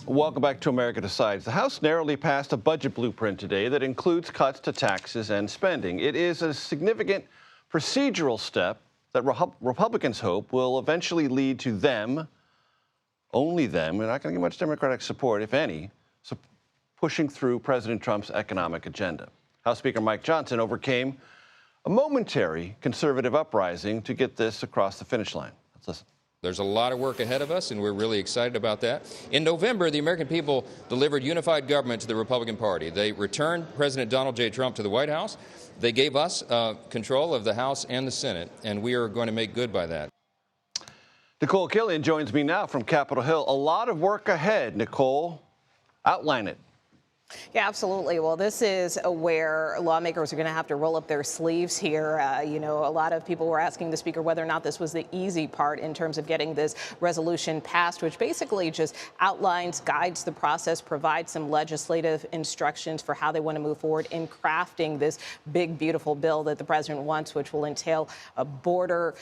Welcome back to America Decides. The House narrowly passed a budget blueprint today that includes cuts to taxes and spending. It is a significant procedural step that Republicans hope will eventually lead to them, only them, we're not going to get much Democratic support, if any, pushing through President Trump's economic agenda. House Speaker Mike Johnson overcame a momentary conservative uprising to get this across the finish line. Let's listen. There's a lot of work ahead of us, and we're really excited about that. In November, the American people delivered unified government to the Republican Party. They returned President Donald J. Trump to the White House. They gave us control of the House and the Senate, and we are going to make good by that. Nikole Killion joins me now from Capitol Hill. A lot of work ahead, Nikole. Outline it. Yeah, absolutely. Well, this is where lawmakers are going to have to roll up their sleeves here. A lot of people were asking the Speaker whether or not this was the easy part in terms of getting this resolution passed, which basically just outlines, guides the process, provides some legislative instructions for how they want to move forward in crafting this big, beautiful bill that the president wants, which will entail a border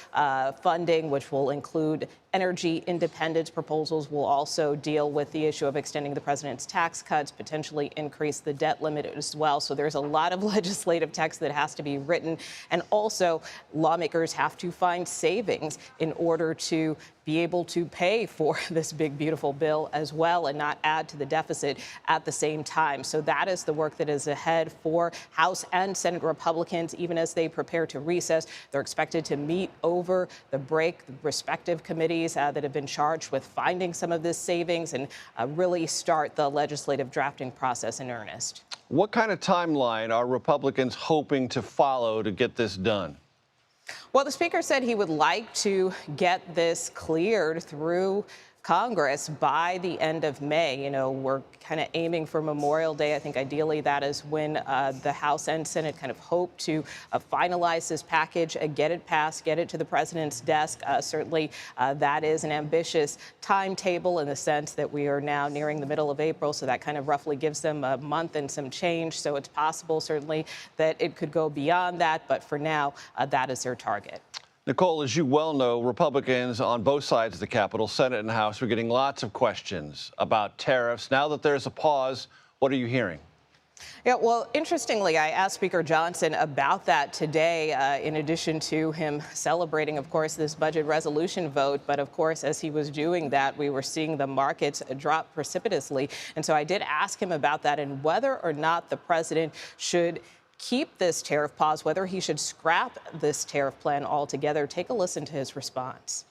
funding, which will include energy independence. Proposals will also deal with the issue of extending the president's tax cuts, potentially increase the debt limit as well. So there's a lot of legislative text that has to be written. And also, lawmakers have to find savings in order to be able to pay for this big, beautiful bill as well and not add to the deficit at the same time. So that is the work that is ahead for House and Senate Republicans. Even as they prepare to recess, they're expected to meet over the break, the respective committees that have been charged with finding some of this savings and really start the legislative drafting process in earnest. What kind of timeline are Republicans hoping to follow to get this done? Well, the Speaker said he would like to get this cleared through Congress by the end of May. We're kind of aiming for Memorial Day. I think ideally that is when the House and Senate kind of hope to finalize this package, get it passed, get it to the president's desk. Certainly, that is an ambitious timetable in the sense that we are now nearing the middle of April. So that kind of roughly gives them a month and some change. So it's possible, certainly, that it could go beyond that. But for now, that is their target. Nikole, as you well know, Republicans on both sides of the Capitol, Senate and House, are getting lots of questions about tariffs. Now that there's a pause, what are you hearing? Yeah, well, interestingly, I asked Speaker Johnson about that today, in addition to him celebrating, of course, this budget resolution vote. But of course, as he was doing that, we were seeing the markets drop precipitously. And so I did ask him about that and whether or not the president should keep this tariff pause, whether he should scrap this tariff plan altogether. Take a listen to his response.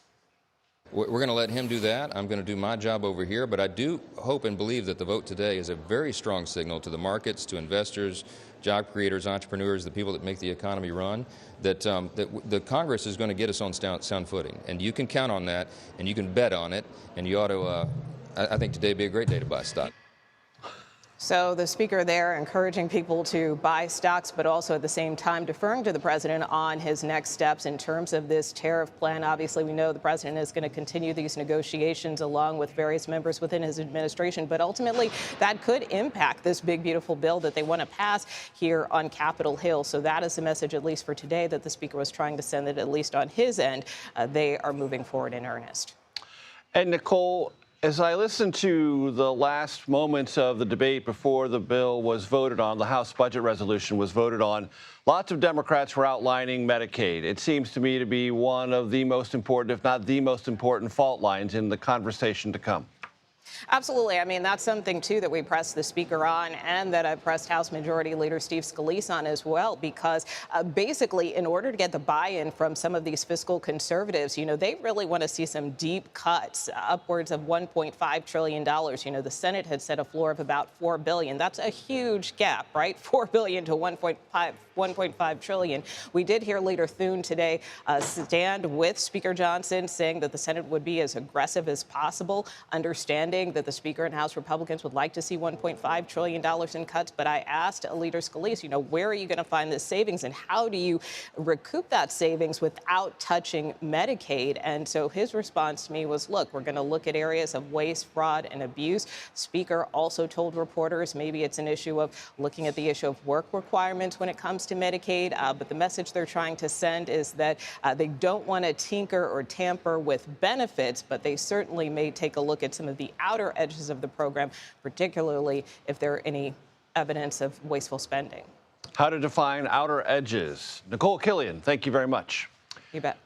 We're going to let him do that. I'm going to do my job over here. But I do hope and believe that the vote today is a very strong signal to the markets, to investors, job creators, entrepreneurs, the people that make the economy run, that the Congress is going to get us on sound footing. And you can count on that, and you can bet on it. And you ought to, I think today would be a great day to buy stock. So the Speaker there encouraging people to buy stocks, but also at the same time deferring to the president on his next steps in terms of this tariff plan. Obviously, we know the president is going to continue these negotiations along with various members within his administration. But ultimately, that could impact this big, beautiful bill that they want to pass here on Capitol Hill. So that is the message, at least for today, that the Speaker was trying to send, that at least on his end, they are moving forward in earnest. And Nikole, as I listened to the last moments of the debate before the bill was voted on, the House budget resolution was voted on, lots of Democrats were outlining Medicaid. It seems to me to be one of the most important, if not the most important, fault lines in the conversation to come. Absolutely. I mean, that's something, too, that we pressed the Speaker on and that I pressed House Majority Leader Steve Scalise on as well, because basically, in order to get the buy-in from some of these fiscal conservatives, they really want to see some deep cuts, upwards of $1.5 trillion. The Senate had set a floor of about $4 billion. That's a huge gap, right? $4 billion to $1.5 trillion. We did hear Leader Thune today stand with Speaker Johnson, saying that the Senate would be as aggressive as possible, understanding that the Speaker and House Republicans would like to see $1.5 trillion in cuts. But I asked Leader Scalise, where are you going to find this savings and how do you recoup that savings without touching Medicaid? And so his response to me was, look, we're going to look at areas of waste, fraud, and abuse. Speaker also told reporters maybe it's an issue of looking at the issue of work requirements when it comes to Medicaid. But the message they're trying to send is that they don't want to tinker or tamper with benefits, but they certainly may take a look at some of the outer edges of the program, particularly if there are any evidence of wasteful spending. How to define outer edges. Nikole Killion, thank you very much. You bet.